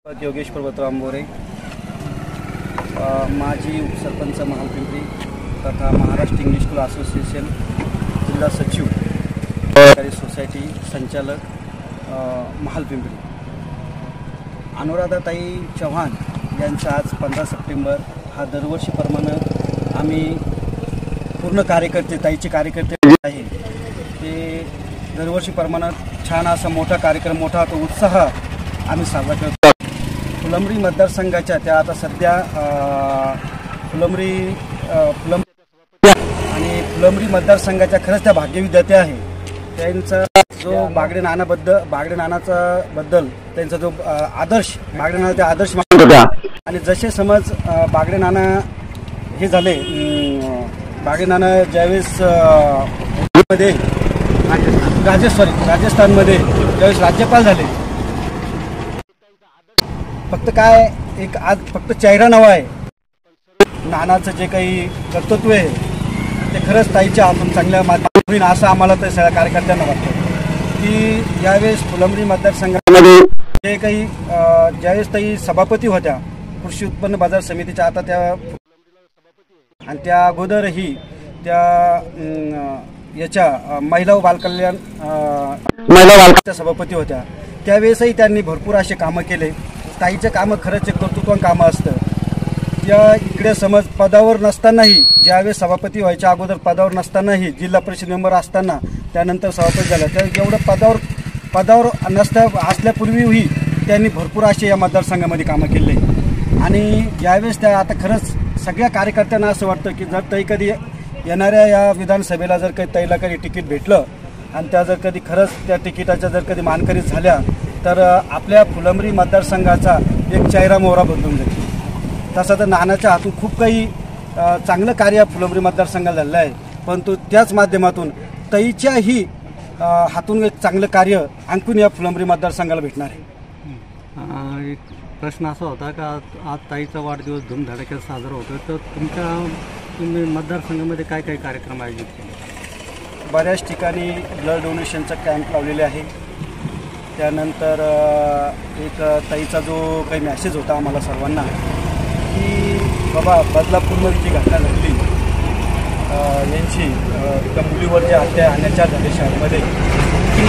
योगेश पर्वतराव आंबोरे, माजी उपसरपंच महालपिंपरी तथा महाराष्ट्र इंग्लिश स्कूल असोसिएशन जिल्हा सचिव सहकारी सोसायटी संचालक महालपिंपरी। अनुराधाताई चव्हाण यांचा आज 15 सप्टेंबर हा दरवर्षीप्रमाणे आम्ही पूर्ण कार्यकर्ते ताईचे कार्यकर्ते आहे ते दरवर्षीप्रमाणे छान असा मोठा कार्यक्रम, मोठा तो उत्साह आम्ही साजरा करतो। फुलंब्री मतदारसंघाच्या त्या आता सध्या फुलंब्री आणि फुलंब्री मतदारसंघाच्या खरंच त्या भाग्य विद्यार्थी आहे। त्यांचा जो बागडे नानाचा बद्दल त्यांचा जो आदर्श बागडे नाना ते आदर्श मानत होता आणि जसे समज बागडे नाना हे झाले, बागडे नाना ज्यावेळेस मध्ये राजस्थानमध्ये ज्यावेळेस राज्यपाल झाले, फक्त काय एक आज फक्त चेहरा नवा आहे, नानाचं जे काही कर्तृत्व आहे ते खरंच ताईच्या हातून चांगल्या माध्यमातून होईल असं आम्हाला तर सगळ्या कार्यकर्त्यांना वाटतं की यावेळेस फुलंब्री मतदारसंघामध्ये जे काही ज्यावेळेस ताई सभापती होत्या कृषी उत्पन्न बाजार समितीच्या, आता त्या आणि त्या अगोदरही त्या याच्या महिला व बालकल्याण सभापती होत्या, त्यावेळेसही त्यांनी भरपूर असे कामं केले। ताईचं कामं खरंच एक कर्तृत्वान कामं असतं। या इकडे समज पदावर नसतानाही, ज्यावेळेस सभापती व्हायच्या अगोदर पदावर नसतानाही, जिल्हा परिषद मेंबर असताना, त्यानंतर सभापती झाल्या, त्या एवढं पदावर असल्यापूर्वीही त्यांनी भरपूर असे या मतदारसंघामध्ये कामं केले। आणि ज्यावेळेस त्या आता खरंच सगळ्या कार्यकर्त्यांना असं वाटतं की जर ताई कधी येणाऱ्या या विधानसभेला जर काही ताईला कधी तिकीट भेटलं आणि त्या जर कधी खरंच त्या तिकिटाच्या जर कधी मानकरी झाल्या तर आपल्या फुलंब्री मतदारसंघाचा एक चेहरा मोहरा बदलून जाईल। तसं तर नानाच्या हातून खूप काही चांगलं कार्य फुलंब्री मतदारसंघाला झालं आहे, परंतु त्याच माध्यमातून ताईच्याही हातून एक चांगलं कार्य आणखून या फुलंब्री मतदारसंघाला भेटणार आहे। एक प्रश्न असा होता का आज ताईचा वाढदिवस धूमधडाक्यात साजरा होतो, तर तुम्ही मतदारसंघामध्ये काय काय कार्यक्रम आयोजित केले? बऱ्याच ठिकाणी ब्लड डोनेशनचा कॅम्प लावलेले आहे। त्यानंतर एक ताईचा जो काही मॅसेज होता आम्हाला सर्वांना की बाबा बदलापूरमध्ये जी घटना घडली यांची त्या मुलीवर जे अत्याचार झाले शाळेमध्ये, की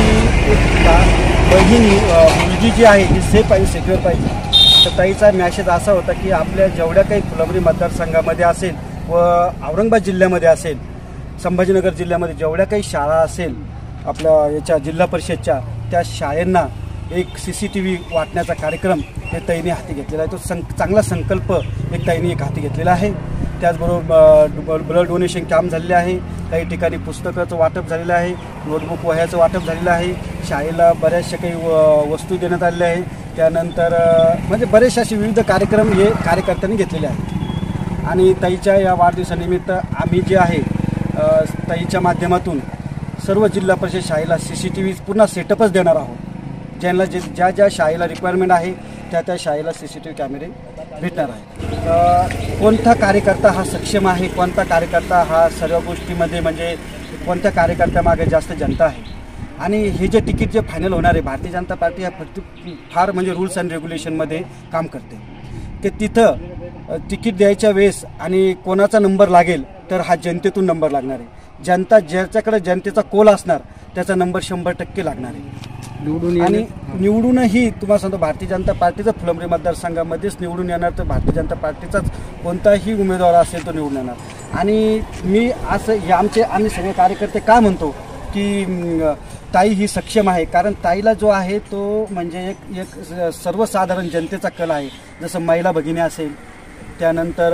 मुलगी जी आहे ती सेफ आणि सिक्युअर पाहिजे। तर ताईचा मॅसेज असा होता की आपल्या जेवढ्या काही फुलंब्री मतदारसंघामध्ये असेल व औरंगाबाद जिल्ह्यामध्ये असेल, संभाजीनगर जिल्ह्यामध्ये जेवढ्या काही शाळा असेल आपल्या याच्या जिल्हा परिषदच्या, त्या शाळांना एक CCTV वाटण्याचा कार्यक्रम हे ताईने हाती घेतलेला आहे। तो चांगला संकल्प एक ताईने हाती घेतलेला आहे। त्याचबरोबर ब्लड डोनेशन कॅम्प झालेले आहे, काही ठिकाणी पुस्तकाचं वाटप झालेलं आहे, नोटबुक वह्याचं वाटप झालेलं आहे, शाळेला बऱ्याचशा काही वस्तू देण्यात आलेल्या आहे। त्यानंतर म्हणजे बरेचसे असे विविध कार्यक्रम हे कार्यकर्त्यांनी घेतलेले आहेत। आणि ताईच्या या वाढदिवसानिमित्त आम्ही जे आहे ताईच्या माध्यमातून सर्व जिल्हा परिषद शाळेला CCTV पुन्हा सेटअपच देणार आहोत। ज्यांना ज्या शाळेला रिक्वायरमेंट आहे त्या शाळेला CCTV कॅमेरे भेटणार आहे। कोणता कार्यकर्ता हा सक्षम आहे, कोणता कार्यकर्ता हा सर्व गोष्टीमध्ये म्हणजे कोणत्या कार्यकर्त्यामागे जास्त जनता आहे। आणि हे जे तिकीट जे फायनल होणार आहे, भारतीय जनता पार्टी हा फार म्हणजे रूल्स अँड रेग्युलेशनमध्ये काम करते की तिथं तिकीट द्यायच्या वेळेस आणि कोणाचा नंबर लागेल तर हा जनतेतून नंबर लागणार आहे। जनता ज्याच्याकडे जनतेचा कोल असणार त्याचा नंबर 100% लागणार आहे। आणि निवडूनही तुम्हाला सांगतो भारतीय जनता पार्टीचा फुलंब्री मतदारसंघामध्येच निवडून येणार, तर भारतीय जनता पार्टीचाच कोणताही उमेदवार असेल तो निवडून येणार। आणि मी असं हे आम्ही सगळे कार्यकर्ते का म्हणतो की ताई ही सक्षम आहे, कारण ताईला जो आहे तो म्हणजे एक सर्वसाधारण जनतेचा कल आहे। जसं महिला भगिनी असेल, त्यानंतर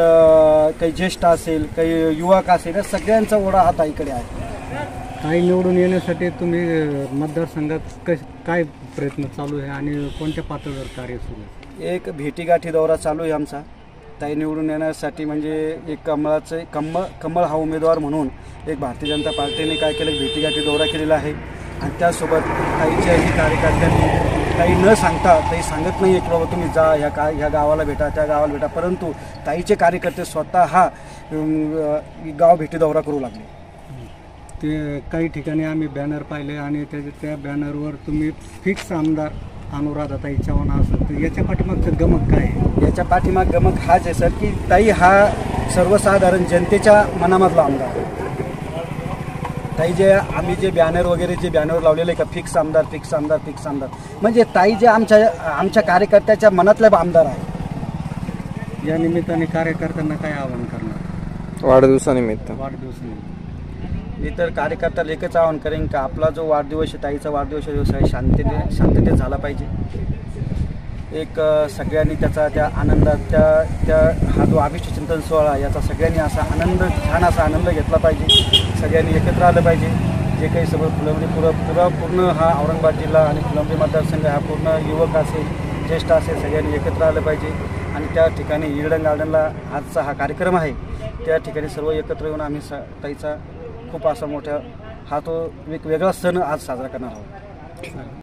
काही ज्येष्ठ असेल, काही युवक असेल, या सगळ्यांचा ओढा हा ताईकडे आहे। ताई निवडून येण्यासाठी तुम्ही मतदारसंघात काय प्रयत्न चालू आहे आणि कोणत्या पातळीवर कार्य सुरू आहे? एक भेटीगाठी दौरा चालू आहे आमचा ताई निवडून येण्यासाठी। म्हणजे एक कमळ हा उमेदवार म्हणून एक भारतीय जनता पार्टीने काय केलं, भेटीगाठी दौरा केलेला आहे। आणि त्यासोबत ताईच्याही कार्यकर्त्यांनी काही न सांगता, ताई सांगत नाही की बाबा तुम्ही जा ह्या गावाला भेटा, त्या गावाला भेटा, परंतु ताईचे कार्यकर्ते स्वतः हा गाव भेटी दौरा करू लागले। ते काही ठिकाणी आम्ही बॅनर पाहिले आणि त्या बॅनरवर तुम्ही फिक्स आमदार अनुराधाताई चव्हाण असेल, तर याच्या पाठीमागचं गमक काय आहे? याच्या पाठीमाग गमक हाच आहे सर की ताई हा सर्वसाधारण जनतेच्या मनामधला आमदार आहे. ताई जे आम्ही जे बॅनर वगैरे जे बॅनर लावलेले आहे का फिक्स आमदार फिक्स आमदार फिक्स आमदार, म्हणजे ताई जे आमच्या कार्यकर्त्याच्या मनातले आमदार आहे. या निमित्ताने कार्यकर्त्यांना काय आवाहन करणार वाढदिवसानिमित्त? मी तर कार्यकर्त्याला एकच आवाहन करेन का आपला जो वाढदिवस आहे, ताईचा वाढदिवस आहे, शांततेत झाला पाहिजे. एक सगळ्यांनी त्याचा त्या आनंदात त्या हा जो अभिष्ट चिंतन सोहळा याचा सगळ्यांनी असा आनंद छान असा आनंद घेतला पाहिजे. सगळ्यांनी एकत्र आलं पाहिजे. जे काही सगळं फुलंब्री पूर्ण हा औरंगाबाद जिल्हा आणि फुलंब्री मतदारसंघ हा पूर्ण युवक असेल ज्येष्ठ असेल सगळ्यांनी एकत्र आलं पाहिजे. आणि त्या ठिकाणी ईडन गार्डनला आजचा हा कार्यक्रम आहे, त्या ठिकाणी सर्व एकत्र येऊन आम्ही ताईचा खूप असा मोठा हा तो एक वेगळा सण आज साजरा करणार आहोत.